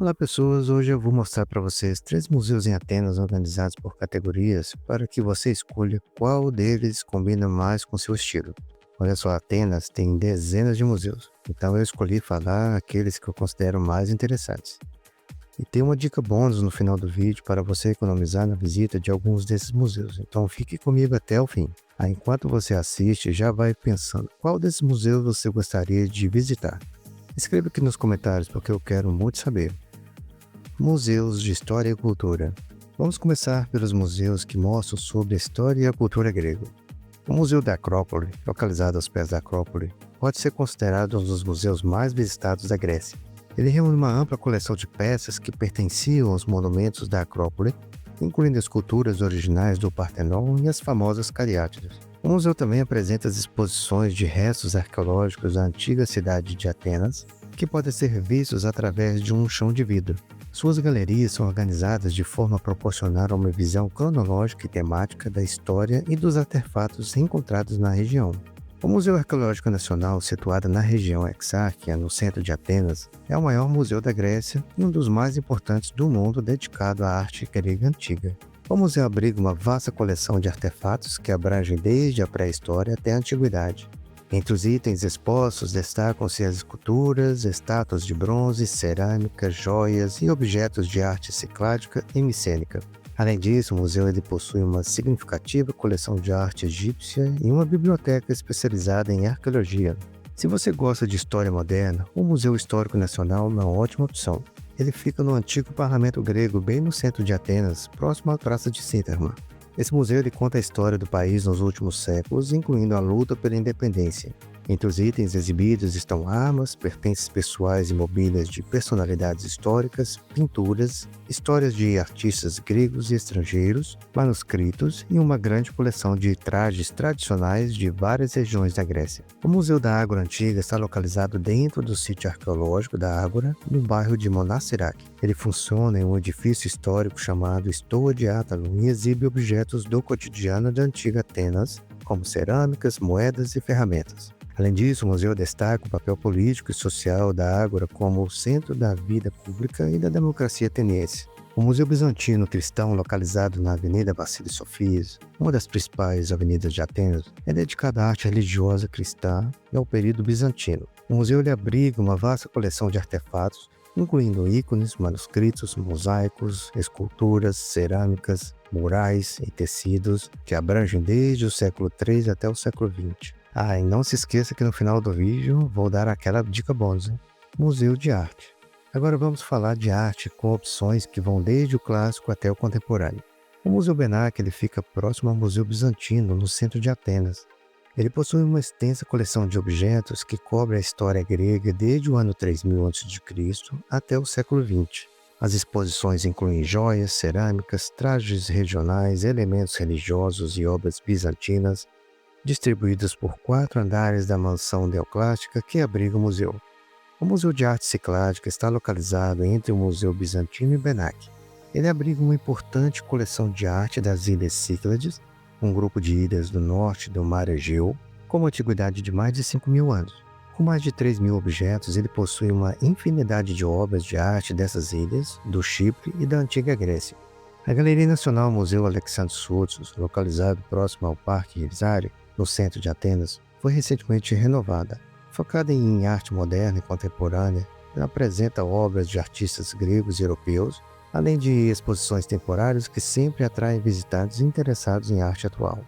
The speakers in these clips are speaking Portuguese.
Olá pessoas, hoje eu vou mostrar para vocês três museus em Atenas organizados por categorias para que você escolha qual deles combina mais com seu estilo. Olha só, Atenas tem dezenas de museus, então eu escolhi falar aqueles que eu considero mais interessantes. E tem uma dica bônus no final do vídeo para você economizar na visita de alguns desses museus, então fique comigo até o fim. Enquanto você assiste, já vai pensando qual desses museus você gostaria de visitar. Escreva aqui nos comentários porque eu quero muito saber. Museus de História e Cultura. Vamos começar pelos museus que mostram sobre a história e a cultura grega. O Museu da Acrópole, localizado aos pés da Acrópole, pode ser considerado um dos museus mais visitados da Grécia. Ele reúne uma ampla coleção de peças que pertenciam aos monumentos da Acrópole, incluindo esculturas originais do Partenon e as famosas cariátides. O museu também apresenta as exposições de restos arqueológicos da antiga cidade de Atenas, que podem ser vistos através de um chão de vidro. Suas galerias são organizadas de forma a proporcionar uma visão cronológica e temática da história e dos artefatos encontrados na região. O Museu Arqueológico Nacional, situado na região Exárquia, no centro de Atenas, é o maior museu da Grécia e um dos mais importantes do mundo dedicado à arte grega antiga. O museu abriga uma vasta coleção de artefatos que abrangem desde a pré-história até a antiguidade. Entre os itens expostos destacam-se as esculturas, estátuas de bronze, cerâmica, joias e objetos de arte cicládica e micênica. Além disso, o museu possui uma significativa coleção de arte egípcia e uma biblioteca especializada em arqueologia. Se você gosta de história moderna, o Museu Histórico Nacional é uma ótima opção. Ele fica no antigo parlamento grego, bem no centro de Atenas, próximo à Praça de Sinterma. Esse museu conta a história do país nos últimos séculos, incluindo a luta pela independência. Entre os itens exibidos estão armas, pertences pessoais e mobílias de personalidades históricas, pinturas, histórias de artistas gregos e estrangeiros, manuscritos e uma grande coleção de trajes tradicionais de várias regiões da Grécia. O Museu da Ágora Antiga está localizado dentro do sítio arqueológico da Ágora, no bairro de Monastirake. Ele funciona em um edifício histórico chamado Stoa de Átalo e exibe objetos do cotidiano da antiga Atenas, como cerâmicas, moedas e ferramentas. Além disso, o museu destaca o papel político e social da Ágora como o centro da vida pública e da democracia ateniense. O Museu Bizantino Cristão, localizado na Avenida Vassílio Sofias, uma das principais avenidas de Atenas, é dedicado à arte religiosa cristã e ao período bizantino. O museu abriga uma vasta coleção de artefatos, incluindo ícones, manuscritos, mosaicos, esculturas, cerâmicas, murais e tecidos, que abrangem desde o século III até o século XX. E não se esqueça que no final do vídeo vou dar aquela dica bônus, hein? Museu de Arte. Agora vamos falar de arte com opções que vão desde o clássico até o contemporâneo. O Museu Benac fica próximo ao Museu Bizantino, no centro de Atenas. Ele possui uma extensa coleção de objetos que cobre a história grega desde o ano 3000 a.C. até o século XX. As exposições incluem joias, cerâmicas, trajes regionais, elementos religiosos e obras bizantinas, distribuídas por 4 andares da mansão neoclássica que abriga o museu. O Museu de Arte Cicládica está localizado entre o Museu Bizantino e Benac. Ele abriga uma importante coleção de arte das Ilhas Cíclades, um grupo de ilhas do norte do Mar Egeu, com uma antiguidade de mais de 5.000 anos. Com mais de 3.000 objetos, ele possui uma infinidade de obras de arte dessas ilhas, do Chipre e da antiga Grécia. A Galeria Nacional Museu Alexandros Soutsos, localizado próximo ao Parque Rizário, no centro de Atenas, foi recentemente renovada. Focada em arte moderna e contemporânea, ela apresenta obras de artistas gregos e europeus, além de exposições temporárias que sempre atraem visitantes interessados em arte atual.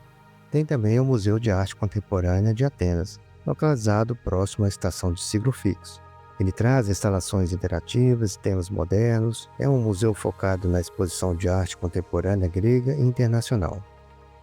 Tem também o Museu de Arte Contemporânea de Atenas, localizado próximo à estação de Siglo Fixo. Ele traz instalações interativas, temas modernos, é um museu focado na exposição de arte contemporânea grega e internacional.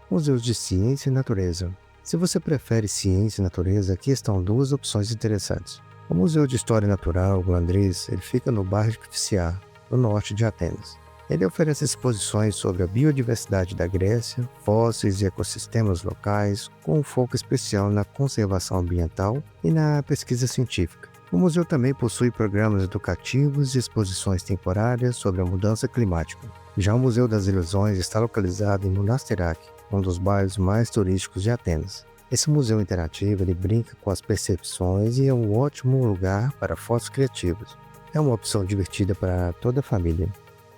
Museus de Ciência e Natureza. Se você prefere ciência e natureza, aqui estão duas opções interessantes. O Museu de História Natural, Glandris, fica no bairro de Kfisiar, no norte de Atenas. Ele oferece exposições sobre a biodiversidade da Grécia, fósseis e ecossistemas locais, com um foco especial na conservação ambiental e na pesquisa científica. O museu também possui programas educativos e exposições temporárias sobre a mudança climática. Já o Museu das Ilusões está localizado em Monastirake, um dos bairros mais turísticos de Atenas. Esse museu interativo brinca com as percepções e é um ótimo lugar para fotos criativas. É uma opção divertida para toda a família.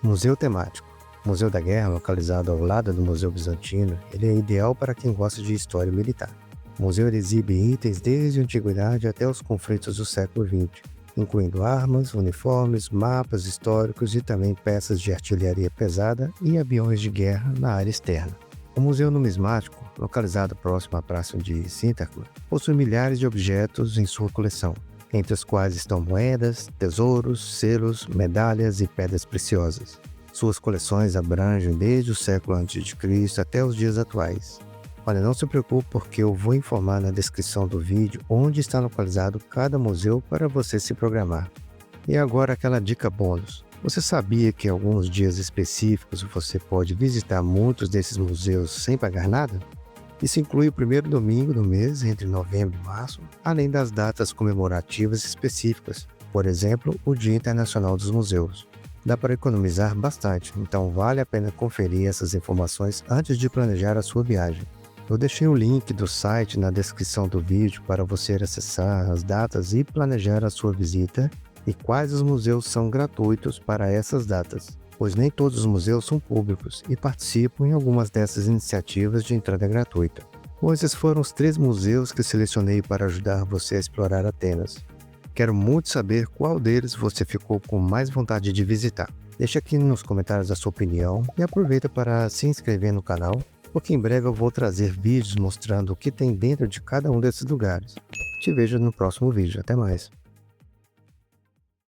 Museu temático. O Museu da Guerra, localizado ao lado do Museu Bizantino, ele é ideal para quem gosta de história militar. O museu exibe itens desde a antiguidade até os conflitos do século XX, incluindo armas, uniformes, mapas históricos e também peças de artilharia pesada e aviões de guerra na área externa. O Museu Numismático, localizado próximo à Praça de Sinterklaas, possui milhares de objetos em sua coleção, entre os quais estão moedas, tesouros, selos, medalhas e pedras preciosas. Suas coleções abrangem desde o século a.C. até os dias atuais. Olha, não se preocupe porque eu vou informar na descrição do vídeo onde está localizado cada museu para você se programar. E agora aquela dica bônus. Você sabia que em alguns dias específicos você pode visitar muitos desses museus sem pagar nada? Isso inclui o primeiro domingo do mês, entre novembro e março, além das datas comemorativas específicas, por exemplo, o Dia Internacional dos Museus. Dá para economizar bastante, então vale a pena conferir essas informações antes de planejar a sua viagem. Eu deixei o link do site na descrição do vídeo para você acessar as datas e planejar a sua visita e quais os museus são gratuitos para essas datas, pois nem todos os museus são públicos e participam em algumas dessas iniciativas de entrada gratuita. Bom, esses foram os 3 museus que selecionei para ajudar você a explorar Atenas. Quero muito saber qual deles você ficou com mais vontade de visitar. Deixe aqui nos comentários a sua opinião e aproveita para se inscrever no canal, porque em breve eu vou trazer vídeos mostrando o que tem dentro de cada um desses lugares. Te vejo no próximo vídeo. Até mais!